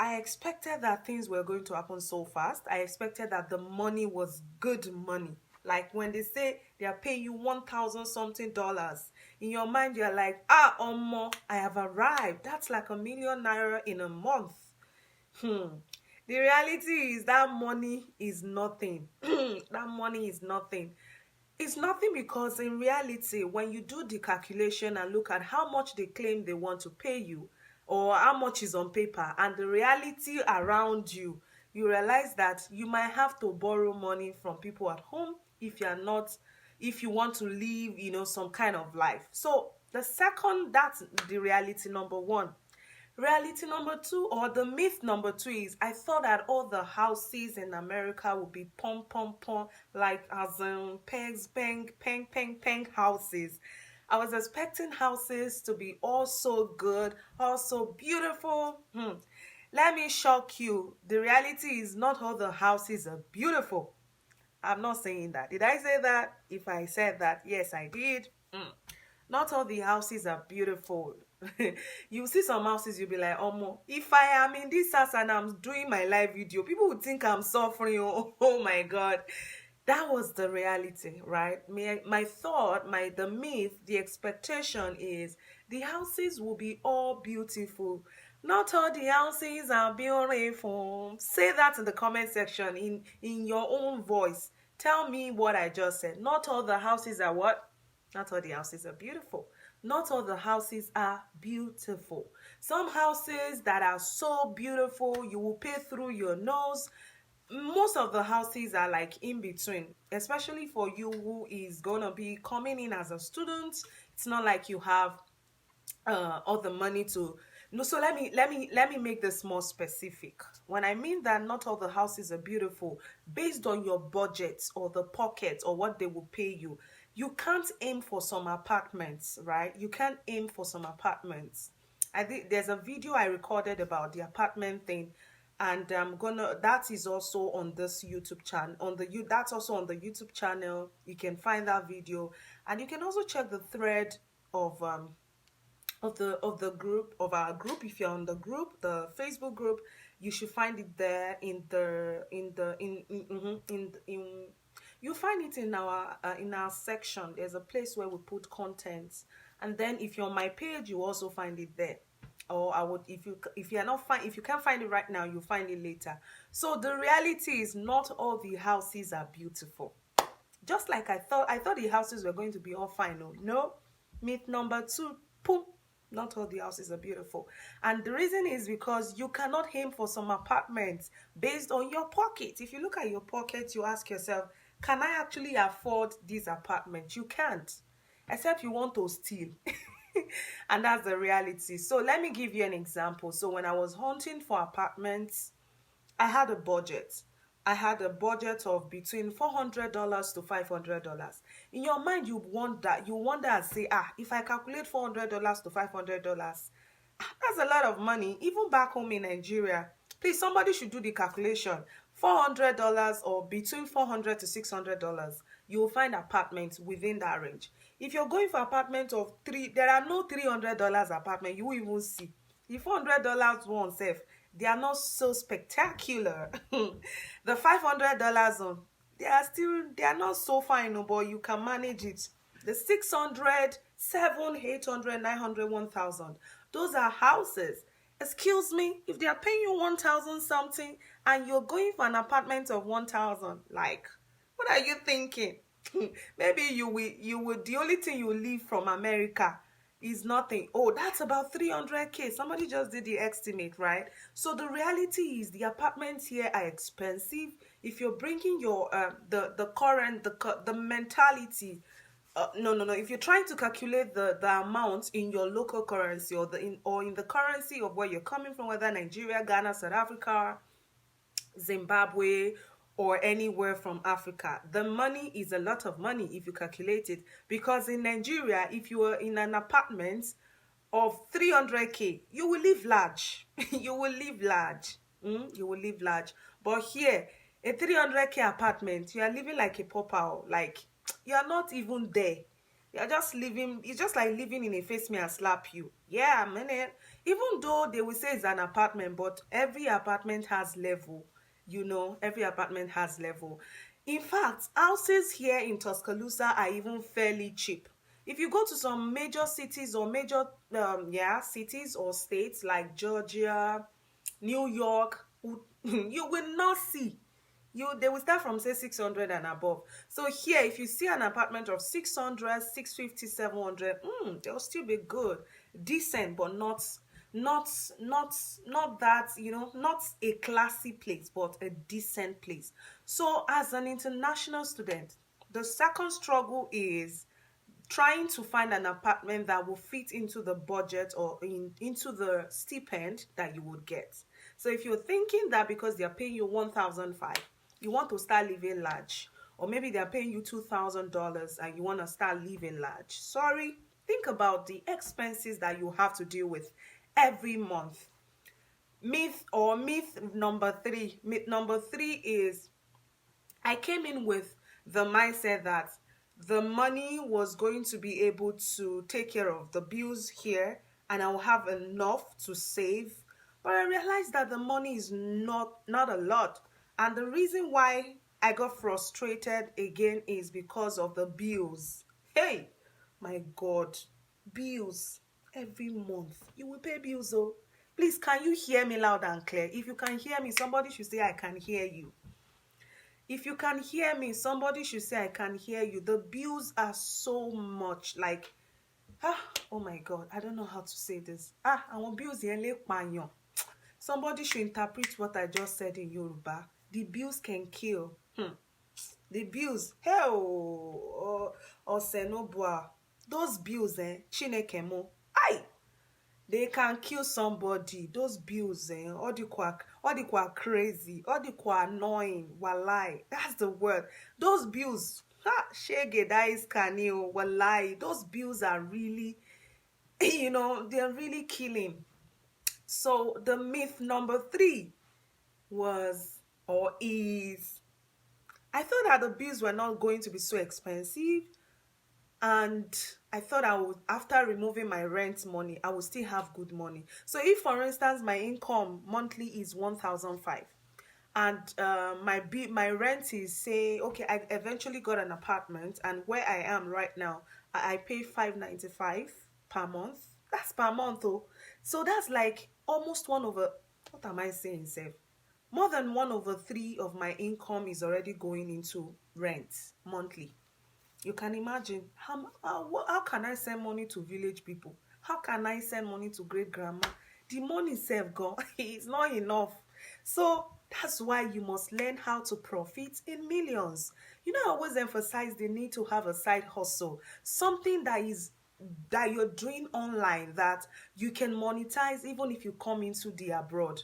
I expected that things were going to happen so fast. I expected that the money was good money. Like when they say they are paying you 1,000 something dollars, in your mind you're like, ah, Omo, I have arrived. That's like ₦1 million in a month. The reality is that money is nothing. That money is nothing. It's nothing because in reality, when you do the calculation and look at how much they claim they want to pay you or how much is on paper and the reality around you, you realize that you might have to borrow money from people at home if you want to live, some kind of life. So the second, that's the reality number one. Reality number two, or the myth number two, is I thought that all the houses in America would be pom pom pom, like as in pegs, bang, peng, peng, peng houses. I was expecting houses to be all so good, all so beautiful. Let me shock you. The reality is not all the houses are beautiful. I'm not saying that. Did I say that? If I said that, yes, I did. Not all the houses are beautiful. You see some houses, you'll be like, oh, if I am in this house and I'm doing my live video, people would think I'm suffering. Oh my God. That was the reality, right? My thought, the myth, the expectation is the houses will be all beautiful. Not all the houses are beautiful. Say that in the comment section in your own voice. Tell me what I just said. Not all the houses are what? Not all the houses are beautiful. Not all the houses are beautiful. Some houses that are so beautiful, you will pay through your nose. Most of the houses are like in between, especially for you who is going to be coming in as a student. It's not like you have all the money to. No, so let me make this more specific. When I mean that not all the houses are beautiful, based on your budget or the pocket or what they will pay you, you can't aim for some apartments, right? You can't aim for some apartments. I think there's a video I recorded about the apartment thing, and that is also on this YouTube channel. That's also on the YouTube channel. You can find that video, and you can also check the thread of the group, of our group. If you're on the group, the Facebook group, you should find it there you find it in our section. There's a place where we put contents, and then if you're on my page, you also find it there. Or I would, if you can't find it right now, you'll find it later. So the reality is not all the houses are beautiful. Just like I thought the houses were going to be all fine. No. Myth number two, boom. Not all the houses are beautiful. And the reason is because you cannot aim for some apartments based on your pocket. If you look at your pocket, you ask yourself, can I actually afford this apartment? You can't, except you want to steal. And that's the reality. So let me give you an example. So when I was hunting for apartments, I had a budget. I had a budget of between $400 to $500. In your mind, you wonder and say, if I calculate $400 to $500, that's a lot of money. Even back home in Nigeria, please, somebody should do the calculation. $400 or between $400 to $600, you will find apartments within that range. If you're going for apartment of there are no $300 apartment you will even see. The $400 one safe, they are not so spectacular. The $500 they are not so fine, but you can manage it. The 600, 700, 800, 900, 1,000, those are houses. Excuse me, if they are paying you 1,000 something and you're going for an apartment of 1,000, like, what are you thinking? Maybe you will the only thing you leave from America is nothing. Oh, that's about 300K. Somebody just did the estimate, right? So the reality is the apartments here are expensive. If you're bringing your the mentality, no. If you're trying to calculate the amount in your local currency or in the currency of where you're coming from, whether Nigeria, Ghana, South Africa, Zimbabwe, or anywhere from Africa, the money is a lot of money if you calculate it. Because in Nigeria, if you are in an apartment of 300K, you will live large. You will live large. You will live large. But here, a 300K apartment, you are living like a pauper. Like, you are not even there. You're just living. It's just like living in a face me and slap you. Yeah, man. Even though they will say it's an apartment, but every apartment has level. Every apartment has level. In fact, houses here in Tuscaloosa are even fairly cheap. If you go to some major cities or major cities or states like Georgia, New York, you will not see. They will start from say 600 and above. So here, if you see an apartment of 600, 650, 700, they'll still be good, decent, but not not not that, not a classy place, but a decent place. So as an international student, the second struggle is trying to find an apartment that will fit into the budget or into the stipend that you would get. So if you're thinking that because they're paying you 1,005, you want to start living large, or maybe they're paying you $2,000 and you want to start living large, sorry, think about the expenses that you have to deal with every month. Myth number three. Myth number three is I came in with the mindset that the money was going to be able to take care of the bills here and I'll have enough to save. But I realized that the money is not a lot. And the reason why I got frustrated again is because of the bills. Hey, my God, bills every month. You will pay bills, oh. Please, can you hear me loud and clear? If you can hear me, somebody should say I can hear you. If you can hear me, somebody should say I can hear you. The bills are so much, like, oh my God, I don't know how to say this. I want bills here. Somebody should interpret what I just said in Yoruba. The bills can kill. The bills, hell, Osenobua. Those bills, Chinekemo. Aye. They can kill somebody. Those bills, all the qua crazy, all the qua annoying, walai. That's the word. Those bills, shege that is canio, walai. Those bills are really, they're really killing. So the myth number three was or is, I thought that the bills were not going to be so expensive. And I thought I would, after removing my rent money, I would still have good money. So if, for instance, my income monthly is 1,005 and my rent is, say, okay, I eventually got an apartment, and where I am right now, I pay 595 per month. That's per month, though. So that's like almost one over, what am I saying, Seth? More than 1/3 of my income is already going into rent monthly. You can imagine how can I send money to village people? How can I send money to great grandma? The money self gone. It's not enough. So that's why you must learn how to profit in millions. I always emphasize the need to have a side hustle, something that you're doing online that you can monetize even if you come into the abroad.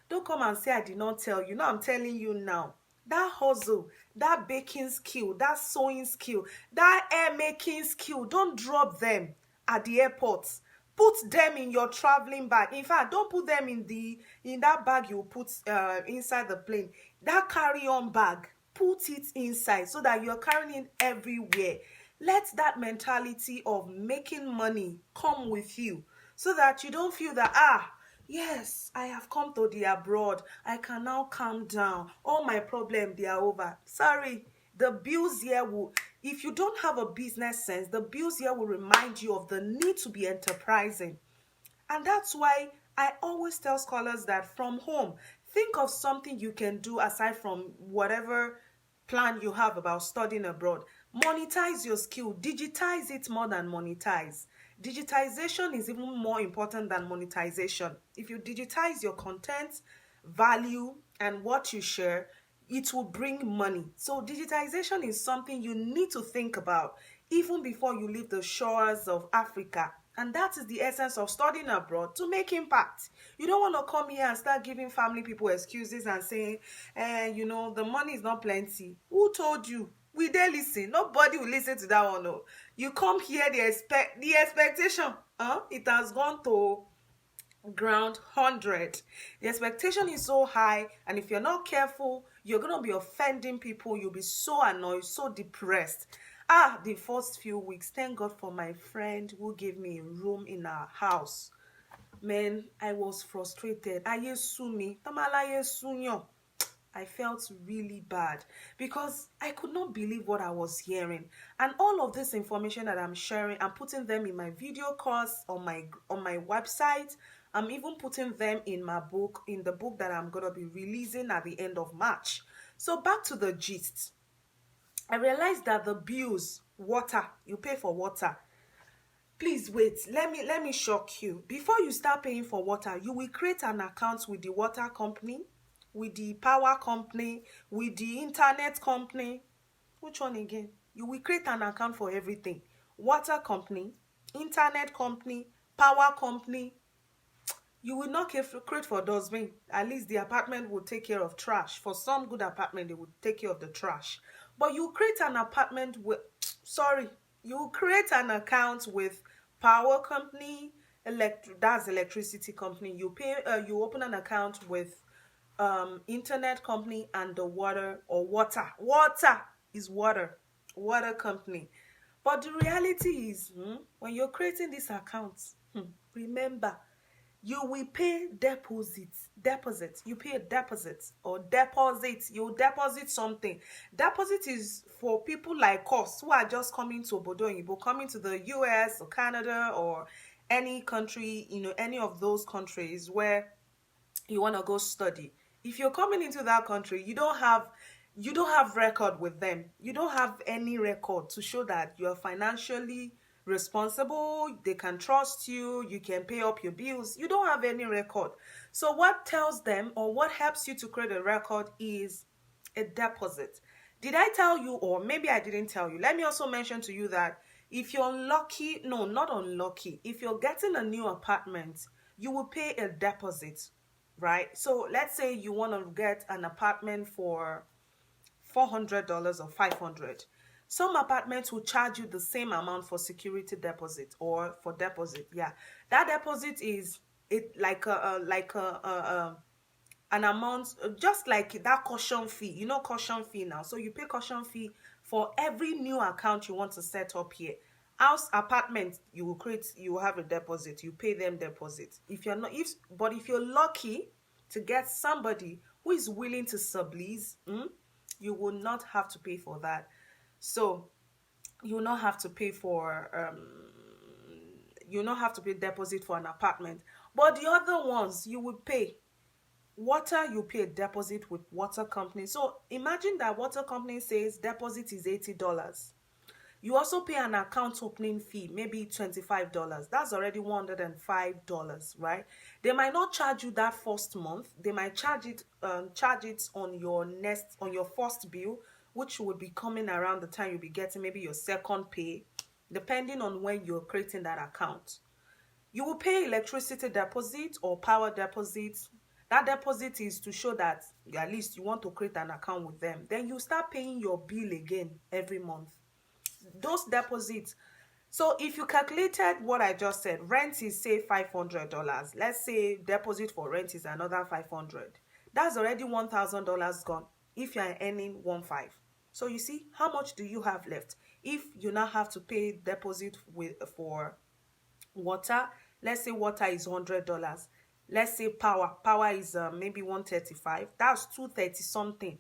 Don't come and say I did not tell you. No, I'm telling you now. That hustle, that baking skill, that sewing skill, that hair making skill, don't drop them at the airport. Put them in your traveling bag. In fact, don't put them in that bag you put inside the plane. That carry-on bag, put it inside so that you're carrying it everywhere. Let that mentality of making money come with you so that you don't feel that, yes, I have come to the abroad. I can now calm down. All my problems, they are over. Sorry, the bills here will, if you don't have a business sense, the bills here will remind you of the need to be enterprising. And that's why I always tell scholars that from home, think of something you can do aside from whatever plan you have about studying abroad. Monetize your skill. Digitize it more than monetize. Digitization is even more important than monetization. If you digitize your content, value, and what you share, it will bring money. So digitization is something you need to think about even before you leave the shores of Africa. And that is the essence of studying abroad, to make impact. You don't want to come here and start giving family people excuses and saying, the money is not plenty. Who told you? We they listen. Nobody will listen to that one. No. You come here, the expectation, it has gone to ground 100. The expectation is so high, and if you're not careful, you're going to be offending people. You'll be so annoyed, so depressed. The first few weeks, thank God for my friend who gave me a room in our house. Man, I was frustrated. Aye su mi, tamalaye sunyo. I felt really bad because I could not believe what I was hearing. And all of this information that I'm sharing, I'm putting them in my video course on my website. I'm even putting them in my book, in the book that I'm going to be releasing at the end of March. So back to the gist. I realized that the bills, water, you pay for water. Please wait, let me shock you. Before you start paying for water, you will create an account with the water company, with the power company, with the internet company. Which one again? You will create an account for everything. Water company, internet company, power company. You will not create for dustbin. At least the apartment will take care of trash. For some good apartment, they will take care of the trash. But you create an apartment with, sorry, you create an account with power company, that's electricity company. You pay, you open an account with internet company and the water or water. Water is water company. But the reality is, when you're creating these accounts, remember, you will pay deposit. You pay a deposit or deposit. You deposit something. Deposit is for people like us who are just coming to Obodo Oyibo, coming to the US or Canada or any country, any of those countries where you want to go study. If you're coming into that country, you don't have record with them. You don't have any record to show that you're financially responsible, they can trust you, you can pay up your bills. You don't have any record. So what tells them or what helps you to create a record is a deposit. Did I tell you, or maybe I didn't tell you? Let me also mention to you that if you're unlucky, no, not unlucky, if you're getting a new apartment, you will pay a deposit, right? So let's say you want to get an apartment for $400 or $500. Some apartments will charge you the same amount for security deposit or for deposit. Yeah, that deposit is it like an amount, just like that caution fee. Caution fee now. So you pay caution fee for every new account you want to set up here. House, apartment, you will have a deposit. You pay them deposit. If you're lucky to get somebody who is willing to sublease, you will not have to pay for that. So you will not have to pay deposit for an apartment. But the other ones you will pay. Water, you pay a deposit with water company. So imagine that water company says deposit is $80. You also pay an account opening fee, maybe $25. That's already $105, right? They might not charge you that first month. They might charge it on your first bill, which would be coming around the time you'll be getting maybe your second pay, depending on when you're creating that account. You will pay electricity deposit or power deposit. That deposit is to show that at least you want to create an account with them. Then you start paying your bill again every month. Those deposits. So if you calculated what I just said, rent is say $500. Let's say deposit for rent is another $500. That's already $1,000 gone if you are earning 1.5. So you see, how much do you have left? If you now have to pay deposit for water, let's say water is $100. Let's say power is maybe 135. That's 230 something.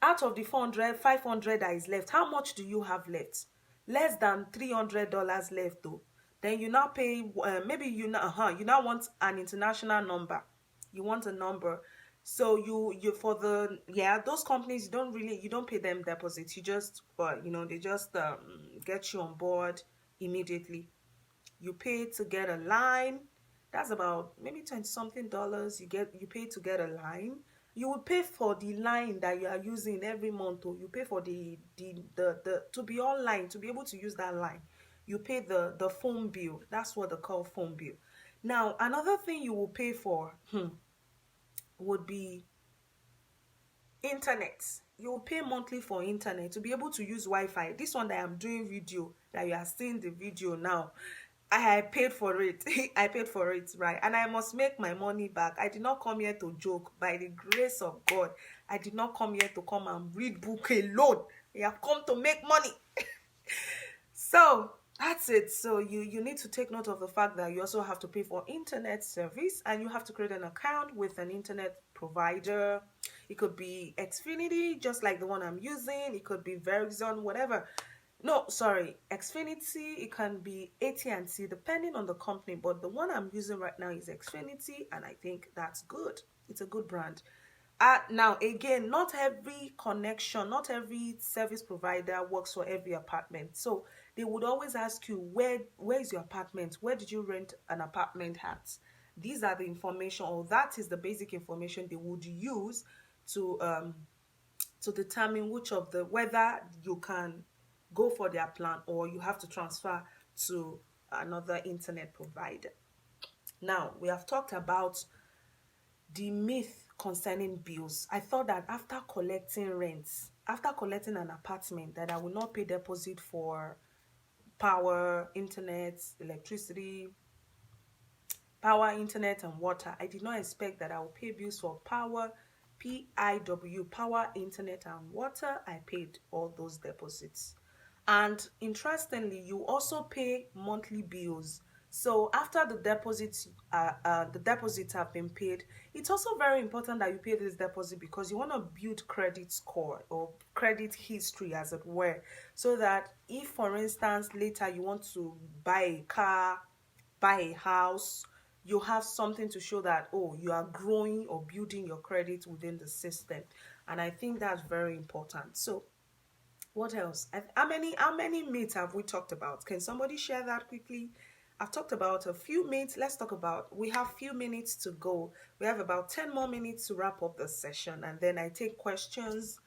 Out of the 400, 500 that is left, how much do you have left? Less than $300 left though. Then you now pay, maybe you now want an international number. You want a number. So you for those companies, you don't pay them deposits. You just they just get you on board immediately. You pay to get a line. That's about maybe $20 something. You pay to get a line. You will pay for the line that you are using every month, or you pay for the to be online, to be able to use that line. You pay the phone bill. That's what they call phone bill. Now, another thing you will pay for would be internet. You will pay monthly for internet to be able to use Wi-Fi. This one that I'm doing video, that you are seeing the video now, I paid for it. I paid for it, right? And I must make my money back. I did not come here to joke. By the grace of God, I did not come here to come and read book alone. I have come to make money. So That's it. So you need to take note of the fact that you also have to pay for internet service, and you have to create an account with an internet provider. It could be Xfinity, just like the one I'm using. It could be Verizon, whatever. No, sorry, Xfinity. It can be AT&T, depending on the company. But the one I'm using right now is Xfinity, and I think that's good. It's a good brand. Now again, not every connection, not every service provider works for every apartment. So they would always ask you, where is your apartment? Where did you rent an apartment at? These are the information, or that is the basic information they would use to determine which of the whether you can go for their plan or you have to transfer to another internet provider. Now we have talked about the myth concerning bills. I thought that after collecting rents, after collecting an apartment, that I will not pay deposit for power, internet, electricity, power, internet, and water. I did not expect that I will pay bills for power, PIW, power, internet, and water. I paid all those deposits. And interestingly, you also pay monthly bills. So after the deposits have been paid, it's also very important that you pay this deposit because you want to build credit score or credit history, as it were, so that if, for instance, later you want to buy a car, buy a house, you have something to show that, oh, you are growing or building your credit within the system. And I think that's very important. So what else? How many myths have we talked about? Can somebody share that quickly? I've talked about a few myths. Let's talk about, we have few minutes to go. We have about 10 more minutes to wrap up the session, and then I take questions.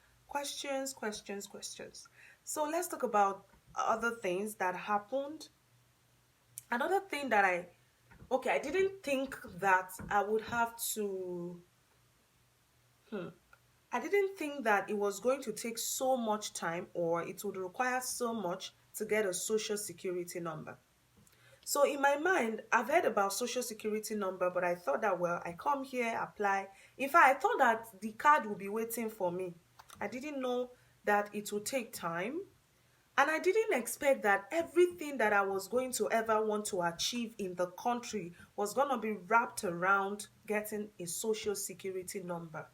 So let's talk about other things that happened. Another thing that I didn't think that I would have to I didn't think that it was going to take so much time or it would require so much to get a social security number. So in my mind, I've heard about social security number, but I thought that, well, I come here, apply. In fact, I thought that the card would be waiting for me. I didn't know that it would take time. And I didn't expect that everything that I was going to ever want to achieve in the country was going to be wrapped around getting a social security number.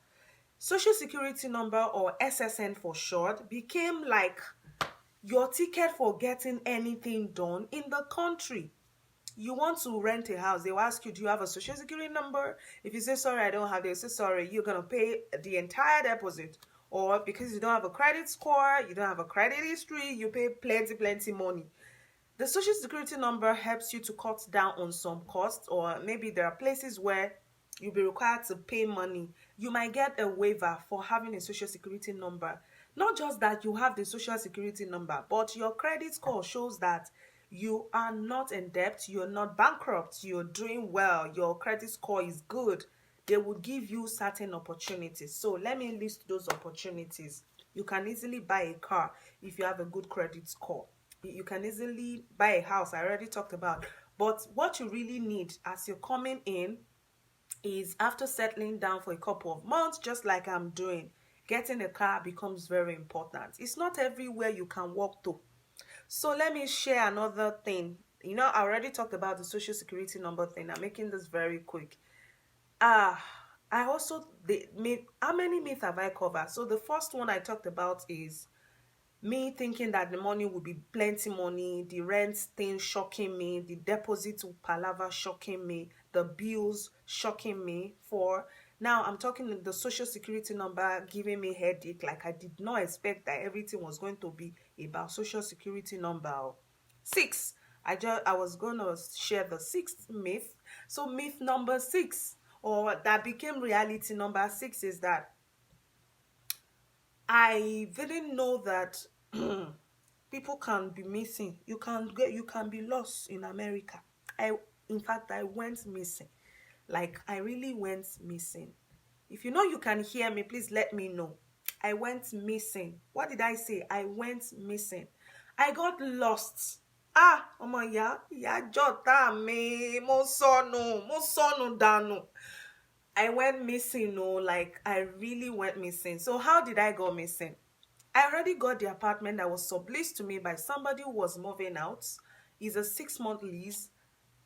Social security number, or SSN for short, became like your ticket for getting anything done in the country. You want to rent a house, they will ask you, do you have a social security number? If you say sorry, I don't have, they'll say sorry, you're going to pay the entire deposit. Or because you don't have a credit score, you don't have a credit history, you pay plenty money. The social security number helps you to cut down on some costs, or maybe there are places where you'll be required to pay money. You might get a waiver for having a social security number. Not just that you have the social security number, but your credit score shows that you are not in debt, you're not bankrupt, you're doing well, your credit score is good. They would give you certain opportunities. So let me list those opportunities. You can easily buy a car if you have a good credit score. You can easily buy a house, I already talked about. But what you really need as you're coming in is, after settling down for a couple of months, just like I'm doing, getting a car becomes very important. It's not everywhere you can walk to. So let me share another thing. I already talked about the social security number thing. I'm making this very quick. I also, how many myths have I covered? So the first one I talked about is me thinking that the money would be plenty money, the rent thing shocking me, the deposit palaver shocking me, the bills shocking me. For now, I'm talking the social security number giving me headache. Like, I did not expect that everything was going to be about social security number. Six, I was going to share the sixth myth. So myth number 6, or that became reality number 6, is that I didn't know that people can be missing. You can be lost in America. In fact, I went missing. Like, I really went missing. If you know you can hear me, please let me know. I went missing. What did I say? I went missing. I got lost. Ọmọ ìyá jọ̀tá mi, mo sọnù dànù. I went missing, no, like I really went missing. So how did I go missing? I already got the apartment that was subleased to me by somebody who was moving out. It's a 6 month lease.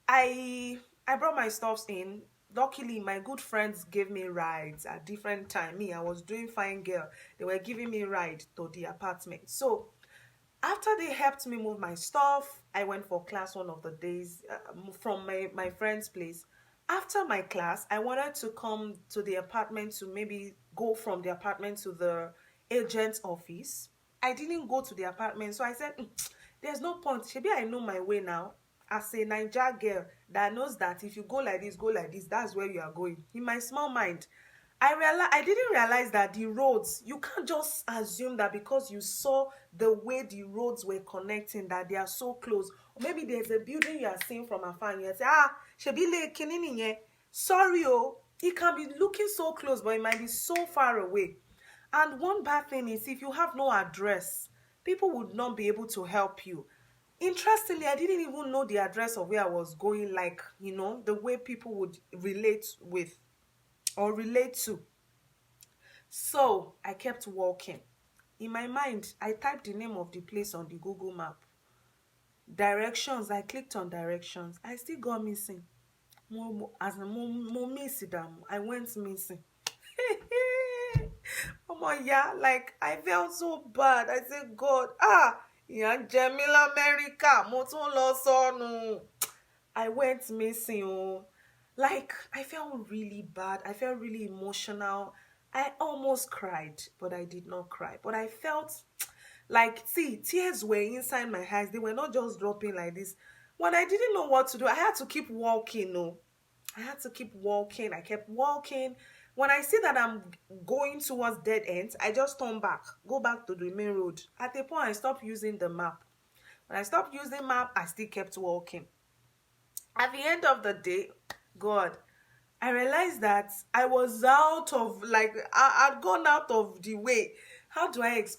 I brought my stuffs in. Luckily, my good friends gave me rides at different time. Me, I was doing fine girl. They were giving me ride to the apartment. So after they helped me move my stuff, I went for class one of the days from my friend's place. After my class, I wanted to come to the apartment to maybe go from the apartment to the agent's office. I didn't go to the apartment, so I said, there's no point. Maybe I know my way now. As a Niger girl that knows that if you go like this, that's where you are going. In my small mind, I didn't realize that the roads, you can't just assume that because you saw the way the roads were connecting that they are so close. Or maybe there's a building you are seeing from afar and you say, shebi le kinini nye. Sorry, oh, it can be looking so close, but it might be so far away. And one bad thing is if you have no address, people would not be able to help you. Interestingly, I didn't even know the address of where I was going, like, the way people would relate with or relate to. So I kept walking. In my mind, I typed the name of the place on the Google map. Directions, I clicked on directions. I still got missing. As miss them, I went missing. Oh my, yeah, like I felt so bad. I said, God, Jamila America, mo tún lọ sọnù. I went missing. Oh. Like, I felt really bad. I felt really emotional. I almost cried, but I did not cry. But I felt like, see, tears were inside my eyes. They were not just dropping like this. When I didn't know what to do, I had to keep walking. No, I had to keep walking. I kept walking. When I see that I'm going towards dead ends, I just turn back, go back to the main road. At a point, I stopped using the map. When I stopped using map, I still kept walking. At the end of the day, God, I realized that I was out of, like, I'd gone out of the way. How do I explain?